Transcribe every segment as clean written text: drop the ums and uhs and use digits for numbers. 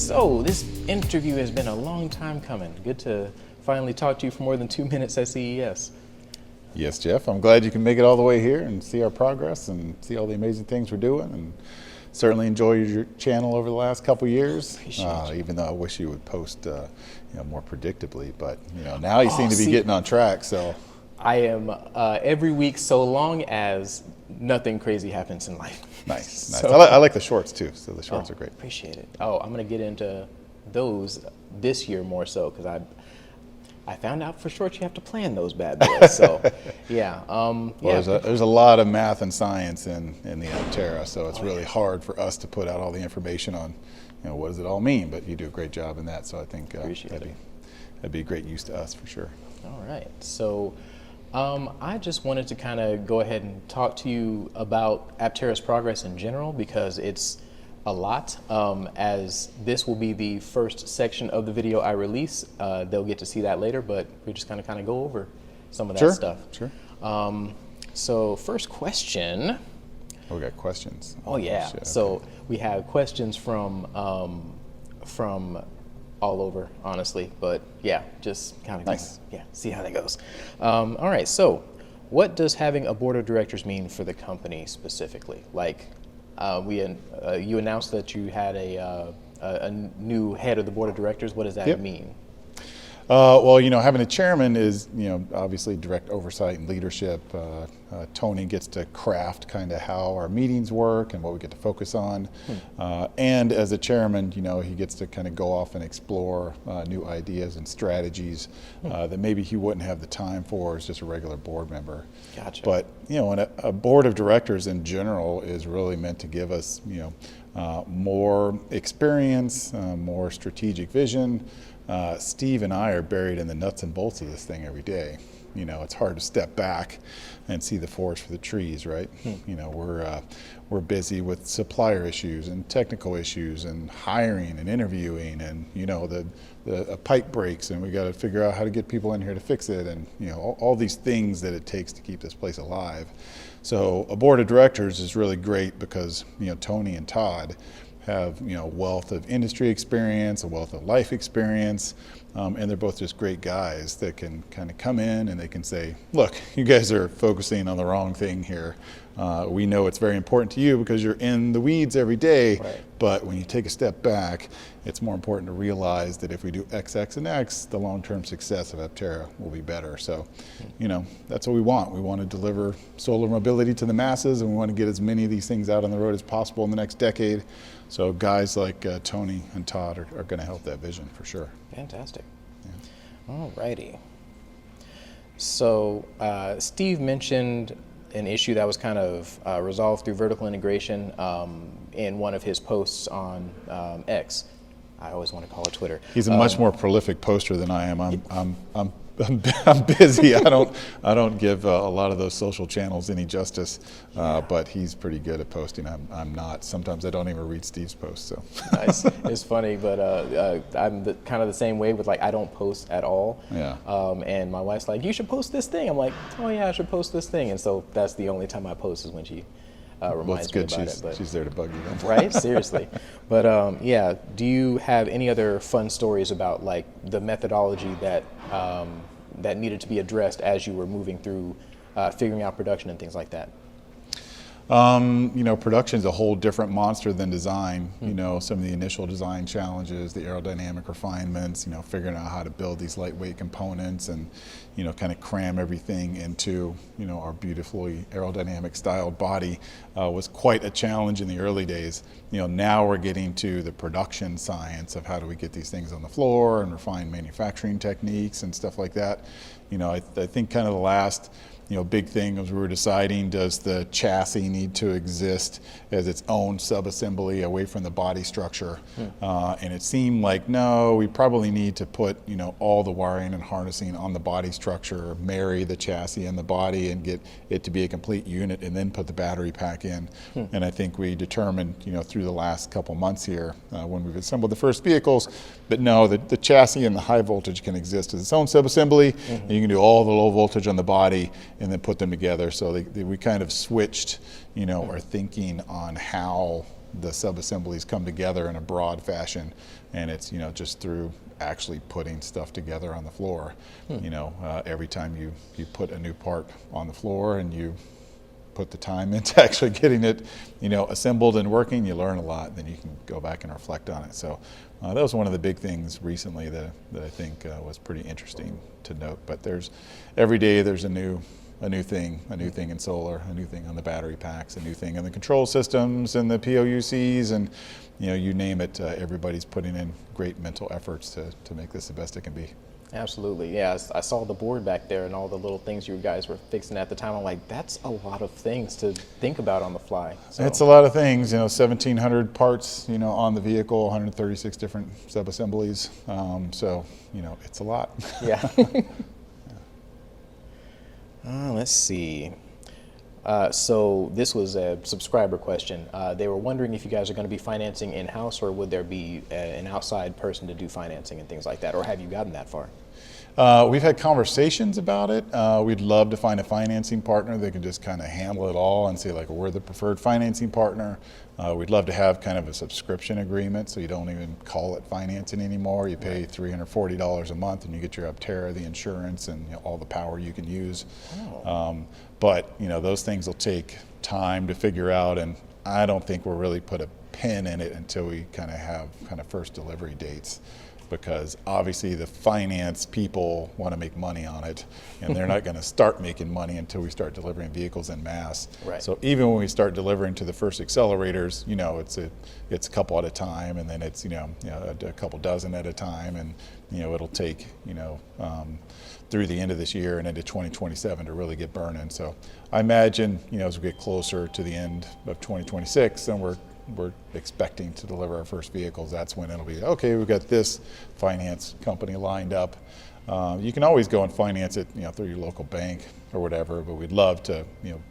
So this interview has been a long time coming. Good to finally talk to you for more than 2 minutes at CES. Yes, Jeff. I'm glad you can make it all the way here and see our progress and see all the amazing things we're doing. And certainly enjoyed your channel over the last couple years. Even though I wish you would post, more predictably. But now you seem to be getting on track. So I am every week, so long as nothing crazy happens in life. Nice. So, I like the shorts too. So the shorts are great. Appreciate it. I'm gonna get into those this year more so because I found out for shorts you have to plan those bad boys. So yeah. There's a lot of math and science in the Aptera, so it's really hard for us to put out all the information on, what does it all mean. But you do a great job in that. So I think that'd be a great use to us for sure. All right. So. I just wanted to kind of go ahead and talk to you about Aptera's progress in general because it's a lot. As this will be the first section of the video I release, they'll get to see that later, but we're just going to kind of go over some of that stuff. Sure. So first question. Oh, we got questions. Oh yeah. Shit, so okay. we have questions from all over, honestly, but yeah, just kind of nice. See how that goes. All right, so what does having a board of directors mean for the company specifically? Like, you announced that you had a new head of the board of directors. What does that mean? Well, having a chairman is, obviously direct oversight and leadership. Tony gets to craft kind of how our meetings work and what we get to focus on. And as a chairman, he gets to kind of go off and explore new ideas and strategies that maybe he wouldn't have the time for as just a regular board member. Gotcha. But, and a board of directors in general is really meant to give us, more experience, more strategic vision. Steve and I are buried in the nuts and bolts of this thing every day. It's hard to step back and see the forest for the trees, right? We're busy with supplier issues and technical issues and hiring and interviewing and the pipe breaks and we got to figure out how to get people in here to fix it and all these things that it takes to keep this place alive. So a board of directors is really great because Tony and Todd have a wealth of industry experience, a wealth of life experience, and they're both just great guys that can kind of come in and they can say, look, you guys are focusing on the wrong thing here. We know it's very important to you because you're in the weeds every day, but when you take a step back, it's more important to realize that if we do X, X, and X, the long-term success of Aptera will be better. So, that's what we want. We want to deliver solar mobility to the masses, and we want to get as many of these things out on the road as possible in the next decade. So guys like Tony and Todd are going to help that vision for sure. Fantastic. All righty. So Steve mentioned an issue that was kind of resolved through vertical integration in one of his posts on X. I always want to call it Twitter. He's a much more prolific poster than I am. I'm busy. I don't give a lot of those social channels any justice, but he's pretty good at posting. I'm not. Sometimes I don't even read Steve's posts. So nice. It's funny, but I'm kind of the same way with I don't post at all. Yeah. And my wife's like, you should post this thing. I'm like, oh yeah, I should post this thing. And so that's the only time I post is when she reminds me about it. But she's there to bug you then. Right? Seriously. But do you have any other fun stories about the methodology that that needed to be addressed as you were moving through figuring out production and things like that? Production is a whole different monster than design. Some of the initial design challenges, the aerodynamic refinements, figuring out how to build these lightweight components and, kind of cram everything into, our beautifully aerodynamic styled body was quite a challenge in the early days. Now we're getting to the production science of how do we get these things on the floor and refine manufacturing techniques and stuff like that. I think kind of the last big thing as we were deciding, does the chassis need to exist as its own subassembly away from the body structure? And it seemed like, no, we probably need to put, all the wiring and harnessing on the body structure, marry the chassis and the body and get it to be a complete unit and then put the battery pack in. And I think we determined, through the last couple months here when we've assembled the first vehicles, but no, the chassis and the high voltage can exist as its own subassembly, and you can do all the low voltage on the body and then put them together. So we kind of switched, our thinking on how the sub-assemblies come together in a broad fashion, and it's, you know, just through actually putting stuff together on the floor. You know, every time you put a new part on the floor and you put the time into actually getting it, you know, assembled and working, you learn a lot, and then you can go back and reflect on it. So that was one of the big things recently that I think was pretty interesting to note. But every day there's a new thing in solar, a new thing on the battery packs, a new thing in the control systems and the POUCs, and, you know, you name it, everybody's putting in great mental efforts to make this the best it can be. Absolutely, yeah. I saw the board back there and all the little things you guys were fixing at the time. I'm like, that's a lot of things to think about on the fly. So. It's a lot of things, you know, 1,700 parts, you know, on the vehicle, 136 different sub-assemblies. So, you know, it's a lot. Yeah. Let's see. So this was a subscriber question. They were wondering if you guys are going to be financing in-house, or would there be an outside person to do financing and things like that, or have you gotten that far? We've had conversations about it. We'd love to find a financing partner that can just kind of handle it all and say, like, we're the preferred financing partner. We'd love to have kind of a subscription agreement, so you don't even call it financing anymore. You pay $340 a month and you get your Aptera, the insurance, and, you know, all the power you can use. But, you know, those things will take time to figure out, and I don't think we'll really put a pin in it until we kind of have first delivery dates. Because obviously the finance people want to make money on it, and they're not going to start making money until we start delivering vehicles en masse. Right. So even when we start delivering to the first accelerators, you know, it's a couple at a time, and then it's, you know, a couple dozen at a time, and, you know, it'll take, you know, through the end of this year and into 2027 to really get burning. So I imagine, you know, as we get closer to the end of 2026, then we're expecting to deliver our first vehicles. That's when it'll be, okay, we've got this finance company lined up. You can always go and finance it, you know, through your local bank or whatever, but we'd love to, you know,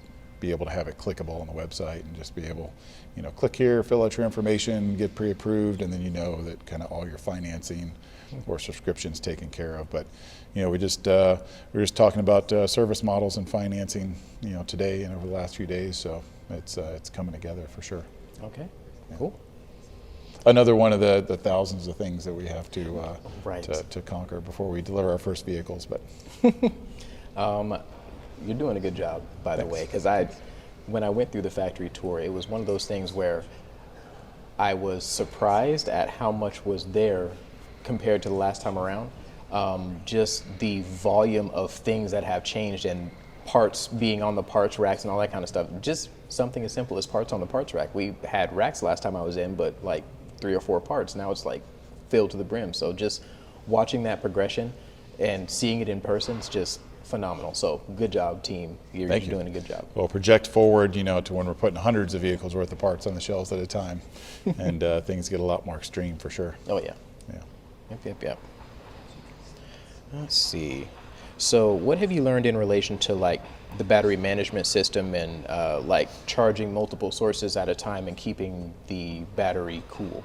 be able to have it clickable on the website and just be able, you know, click here, fill out your information, get pre-approved, and then you know that kind of all your financing or subscriptions taken care of. But, you know, we're just talking about service models and financing, you know, today and over the last few days, so it's coming together for sure. Okay, cool. Another one of the thousands of things that we have to conquer before we deliver our first vehicles. But you're doing a good job, by the way, because when I went through the factory tour, it was one of those things where I was surprised at how much was there compared to the last time around. Just the volume of things that have changed, and parts being on the parts racks and all that kind of stuff. Just something as simple as parts on the parts rack. We had racks last time I was in, but like 3 or 4 parts. Now it's like filled to the brim. So just watching that progression and seeing it in person is just phenomenal. So good job, team. You're doing a good job. Well, project forward, you know, to when we're putting hundreds of vehicles worth of parts on the shelves at a time, and things get a lot more extreme for sure. Oh yeah. Yeah. Yep. Let's see. So what have you learned in relation to like the battery management system and like charging multiple sources at a time and keeping the battery cool?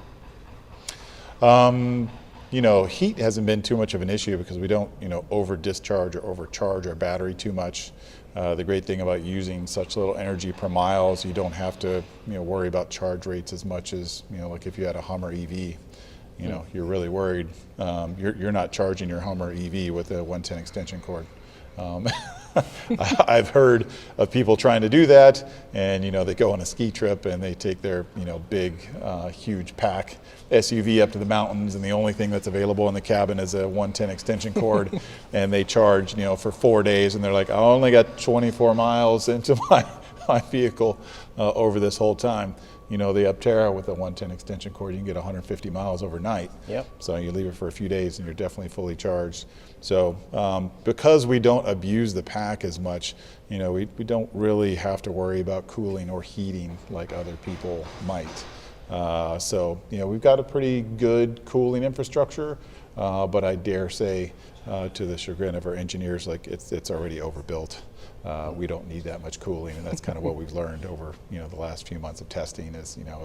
You know, heat hasn't been too much of an issue because we don't, you know, over discharge or overcharge our battery too much. The great thing about using such little energy per mile is you don't have to, you know, worry about charge rates as much as, you know, like if you had a Hummer EV. You know, you're really worried. You're not charging your Hummer EV with a 110 extension cord. I've heard of people trying to do that, and, you know, they go on a ski trip and they take their, you know, big, huge pack SUV up to the mountains, and the only thing that's available in the cabin is a 110 extension cord, and they charge, you know, for 4 days, and they're like, I only got 24 miles into my vehicle over this whole time. You know, the Aptera with a 110 extension cord, you can get 150 miles overnight. Yep. So you leave it for a few days and you're definitely fully charged. So because we don't abuse the pack as much, you know, we don't really have to worry about cooling or heating like other people might. So, you know, we've got a pretty good cooling infrastructure, but I dare say to the chagrin of our engineers, like it's already overbuilt. We don't need that much cooling, and that's kind of what we've learned over, you know, the last few months of testing is, you know,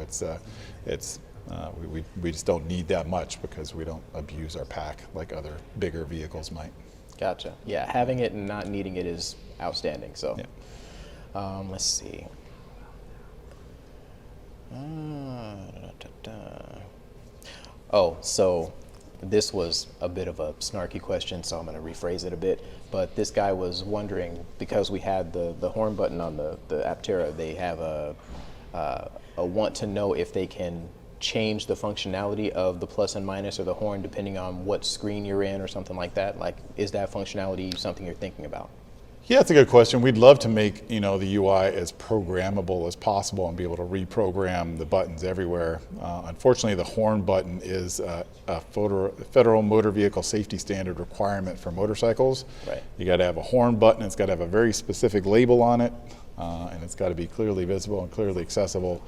we just don't need that much because we don't abuse our pack like other bigger vehicles might. Gotcha. Yeah, having it and not needing it is outstanding. So, Yeah. let's see. Oh, so this was a bit of a snarky question, so I'm going to rephrase it a bit. But this guy was wondering, because we had the horn button on the Aptera, they have a want to know if they can change the functionality of the plus and minus or the horn depending on what screen you're in or something like that. Like, is that functionality something you're thinking about? Yeah, it's a good question. We'd love to make the UI as programmable as possible and be able to reprogram the buttons everywhere. Unfortunately, the horn button is a federal motor vehicle safety standard requirement for motorcycles. Right. You got to have a horn button. It's got to have a very specific label on it, and it's got to be clearly visible and clearly accessible.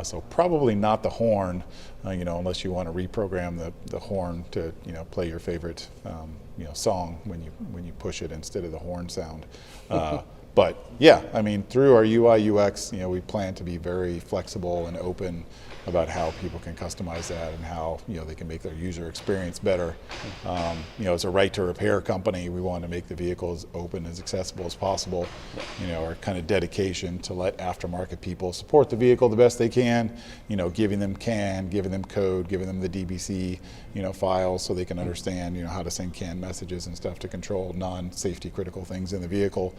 So probably not the horn, unless you want to reprogram the horn to play your favorite song when you push it instead of the horn sound. But yeah, I mean, through our UI UX, we plan to be very flexible and open about how people can customize that and how they can make their user experience better. As a right to repair company, we want to make the vehicle as open, as accessible as possible. Our kind of dedication to let aftermarket people support the vehicle the best they can. Giving them CAN, giving them code, giving them the DBC files so they can understand how to send CAN messages and stuff to control non-safety critical things in the vehicle.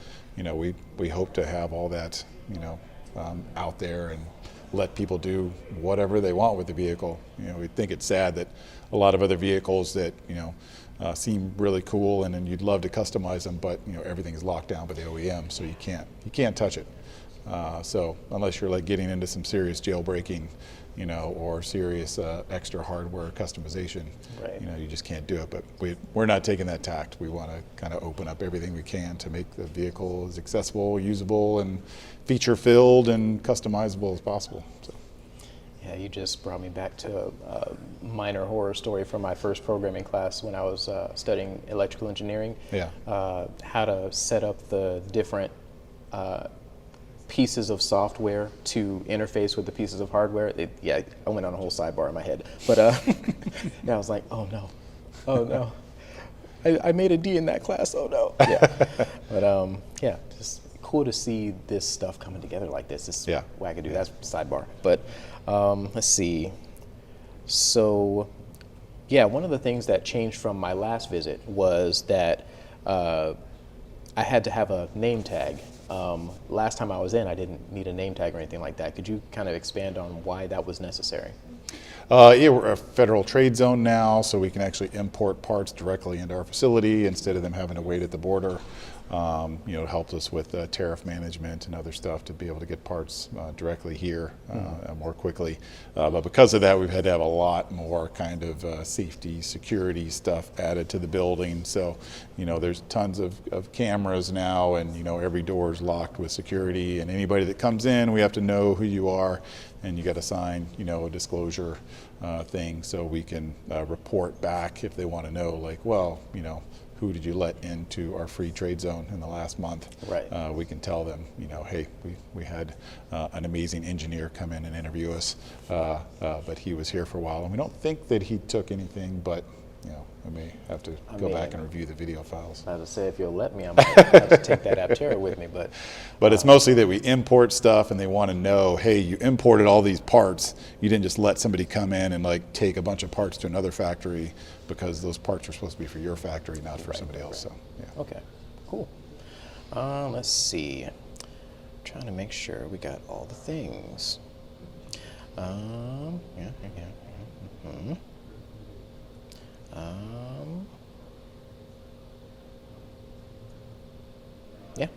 We hope to have all that out there and let people do whatever they want with the vehicle. We think it's sad that a lot of other vehicles that seem really cool and you'd love to customize them, but everything's locked down by the OEM, so you can't touch it. So unless you're like getting into some serious jailbreaking, or serious extra hardware customization, right. You just can't do it. But we're not taking that tact. We want to kind of open up everything we can to make the vehicle as accessible, usable, and feature-filled and customizable as possible. So. Yeah, you just brought me back to a minor horror story from my first programming class when I was studying electrical engineering. Yeah. How to set up the different pieces of software to interface with the pieces of hardware. I went on a whole sidebar in my head. But I was like, oh no. I made a D in that class, oh no. Yeah. But just cool to see this stuff coming together like this. This is wackadoo, that's sidebar. But let's see. So, one of the things that changed from my last visit was that I had to have a name tag. Last time I was in, I didn't need a name tag or anything like that. Could you kind of expand on why that was necessary? We're a federal trade zone now, so we can actually import parts directly into our facility instead of them having to wait at the border. It helps us with tariff management and other stuff to be able to get parts directly here more quickly. But because of that, we've had to have a lot more kind of safety, security stuff added to the building. So, there's tons of cameras now, and every door is locked with security. And anybody that comes in, we have to know who you are, and you got to sign, a disclosure thing so we can report back if they want to know, like, well, who did you let into our free trade zone in the last month? Right. We can tell them, hey, we had an amazing engineer come in and interview us, but he was here for a while, and we don't think that he took anything, but I may have to go back and review the video files. I was to say, if you'll let me, I might have to take that Aptera with me. But it's mostly that we import stuff, and they want to know, hey, you imported all these parts. You didn't just let somebody come in and like take a bunch of parts to another factory, because those parts are supposed to be for your factory, not for somebody else. So, yeah. Okay, cool. Let's see. Trying to make sure we got all the things.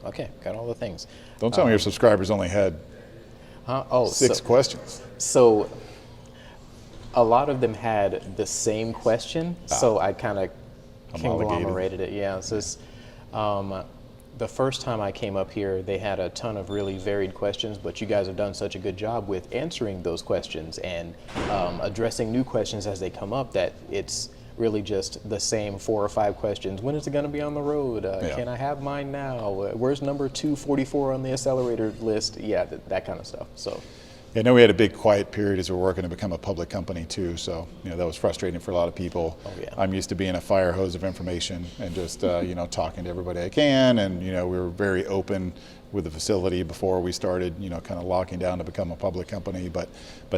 Okay, got all the things. Don't tell me your subscribers only had 6 questions. So a lot of them had the same question, so I kind of conglomerated it. Yeah, so it's, the first time I came up here, they had a ton of really varied questions, but you guys have done such a good job with answering those questions and addressing new questions as they come up that it's really just the same 4 or 5 questions. When is it going to be on the road? Can I have mine now? Where's number 244 on the accelerator list? Yeah, that kind of stuff. So. I know we had a big quiet period as we're working to become a public company too, so that was frustrating for a lot of people. Oh, yeah. I'm used to being a fire hose of information and just talking to everybody I can, and we were very open with the facility before we started kind of locking down to become a public company. But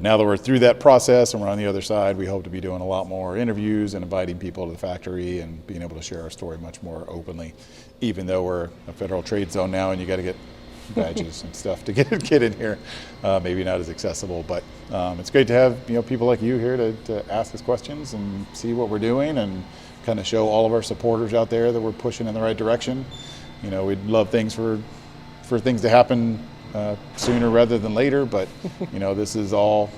now that we're through that process and we're on the other side, we hope to be doing a lot more interviews and inviting people to the factory and being able to share our story much more openly, even though we're a federal trade zone now and you got to get badges and stuff to get in here. Maybe not as accessible, but it's great to have people like you here to ask us questions and see what we're doing and kind of show all of our supporters out there that we're pushing in the right direction. We'd love things for things to happen sooner rather than later, but this is all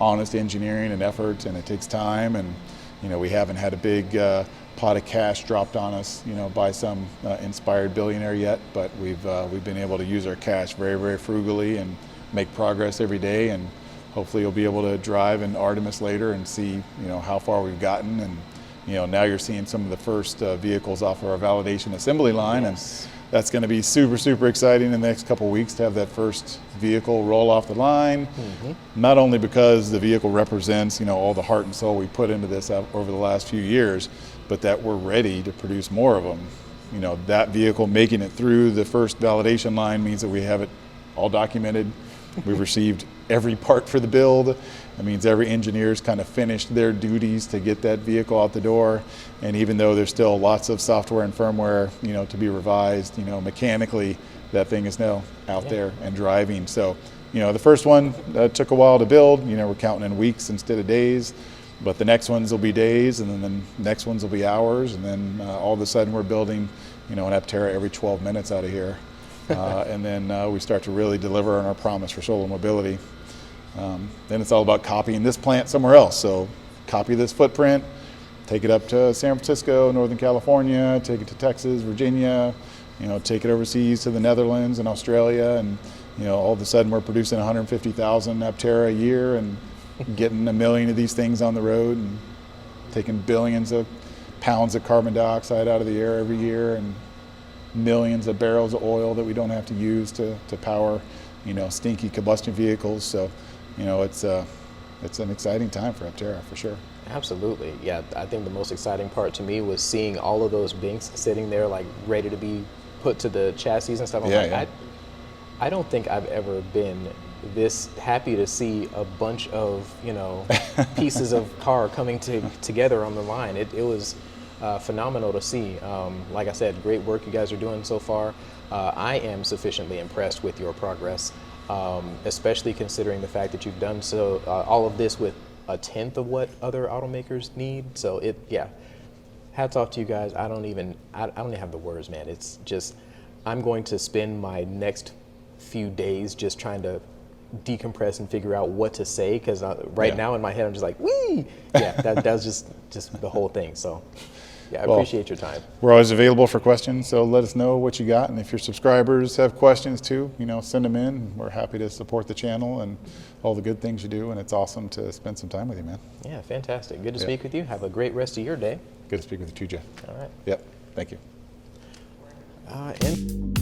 honest engineering and effort, and it takes time, and we haven't had a big pot of cash dropped on us, by some inspired billionaire yet, but we've been able to use our cash very, very frugally and make progress every day, and hopefully you'll be able to drive in Artemis later and see, how far we've gotten, and now you're seeing some of the first vehicles off of our validation assembly line, Yes. and that's going to be super, super exciting in the next couple of weeks to have that first vehicle roll off the line. Mm-hmm. Not only because the vehicle represents, all the heart and soul we put into this over the last few years, but that we're ready to produce more of them. That vehicle making it through the first validation line means that we have it all documented. We've received every part for the build. That means every engineer's kind of finished their duties to get that vehicle out the door. And even though there's still lots of software and firmware, to be revised, mechanically, that thing is now out there and driving. So, the first one took a while to build. We're counting in weeks instead of days. But the next ones will be days, and then the next ones will be hours. And then all of a sudden we're building, an Aptera every 12 minutes out of here. And then we start to really deliver on our promise for solar mobility. Then it's all about copying this plant somewhere else. So copy this footprint, take it up to San Francisco, Northern California, take it to Texas, Virginia, take it overseas to the Netherlands and Australia. And, all of a sudden we're producing 150,000 Aptera a year and getting 1 million of these things on the road and taking billions of pounds of carbon dioxide out of the air every year and millions of barrels of oil that we don't have to use to power, stinky combustion vehicles. So, it's an exciting time for Aptera for sure. Absolutely. Yeah, I think the most exciting part to me was seeing all of those binks sitting there like ready to be put to the chassis and stuff. I don't think I've ever been this happy to see a bunch of pieces of car coming together on the line. It was phenomenal to see. Like I said, great work you guys are doing so far. I am sufficiently impressed with your progress, especially considering the fact that you've done all of this with 1/10 of what other automakers need. So hats off to you guys. I don't even have the words, man. It's just, I'm going to spend my next few days just trying to decompress and figure out what to say, because now in my head I'm just like, wee! Yeah, that was just the whole thing. So I appreciate your time. We're always available for questions, so let us know what you got, and if your subscribers have questions too, send them in. We're happy to support the channel and all the good things you do, and it's awesome to spend some time with you, man. Yeah, fantastic. Good to speak with you. Have a great rest of your day. Good to speak with you too, Jeff. All right. Yep, thank you. And